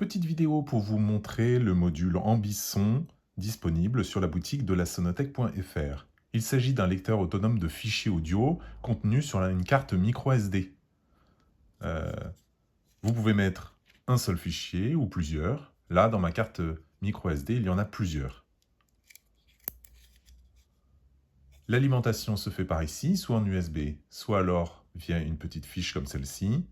Petite vidéo pour vous montrer le module Ambisson disponible sur la boutique de la sonotech.fr. Il s'agit d'un lecteur autonome de fichiers audio contenu sur une carte micro SD. Vous pouvez mettre un seul fichier ou plusieurs. Là, dans ma carte micro SD, il y en a plusieurs. L'alimentation se fait par ici, soit en USB, soit alors via une petite fiche comme celle-ci,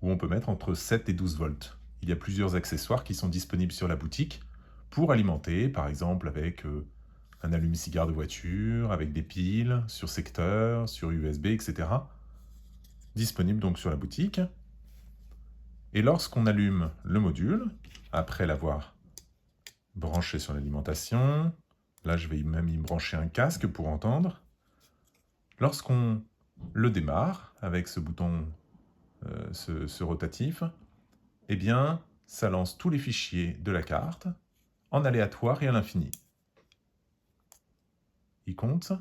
où on peut mettre entre 7 et 12 volts. Il y a plusieurs accessoires qui sont disponibles sur la boutique pour alimenter, par exemple avec un allume-cigare de voiture, avec des piles, sur secteur, sur USB, etc. Disponible donc sur la boutique. Et lorsqu'on allume le module, après l'avoir branché sur l'alimentation, là je vais même y brancher un casque pour entendre, lorsqu'on le démarre avec ce bouton, ce rotatif, eh bien, ça lance tous les fichiers de la carte en aléatoire et à l'infini. Il compte.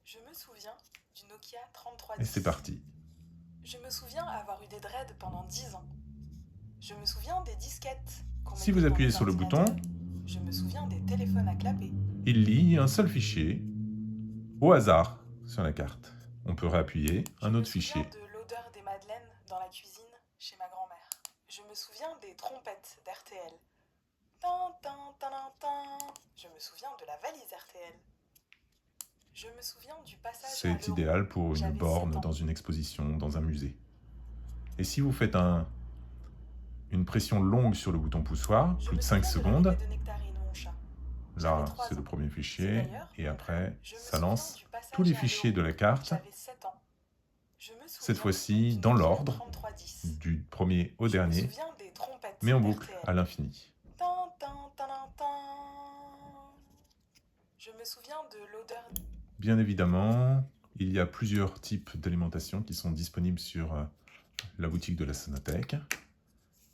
Je me souviens du Nokia 3310. Et c'est parti. Je me souviens avoir eu des dreads pendant 10 ans. Je me souviens des disquettes qu'on Si mettait vous dans appuyez les sur le bouton, ordinateurs. Je me souviens des téléphones à clapper. il lit un seul fichier au hasard sur la carte. On peut réappuyer un autre Je me fichier. souviens de l'odeur des madeleines dans la cuisine chez ma grand-mère. Je me souviens des trompettes d'RTL. Tan, tan, tan, tan, tan. Je me souviens de la valise RTL. Je me souviens du passage à C'est l'euro. idéal pour une J'avais borne 7 ans. dans une exposition, dans un musée. Et si vous faites une pression longue sur le bouton poussoir, Je plus me de 5 souviens de secondes, l'arrivée de Nectarine, mon chat. là J'avais 3 c'est le ans. premier C'est fichier, d'ailleurs et mon après prénom. Je me ça souviens lance du passage tous les à fichiers de l'euro. la carte, J'avais 7 ans. Je me cette souviens fois-ci du dans Nokia l'ordre, 3310. du premier au Je me dernier, souviens des trompettes mais en boucle d'RTL. à l'infini. Tan, tan, tan, tan, tan. Je me souviens de l'odeur. Bien évidemment, il y a plusieurs types d'alimentation qui sont disponibles sur la boutique de la Sonotech.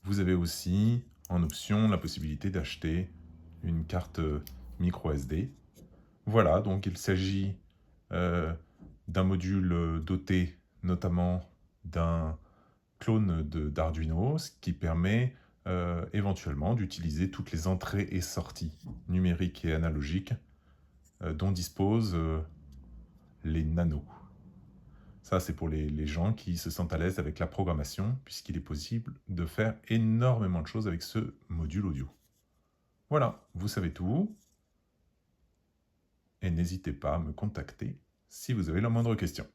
Vous avez aussi en option la possibilité d'acheter une carte micro SD. Voilà, donc il s'agit d'un module doté notamment d'un clone d'Arduino, ce qui permet éventuellement d'utiliser toutes les entrées et sorties numériques et analogiques dont disposent les nanos. Ça, c'est pour les gens qui se sentent à l'aise avec la programmation, puisqu'il est possible de faire énormément de choses avec ce module audio. Voilà, vous savez tout. Et n'hésitez pas à me contacter si vous avez la moindre question.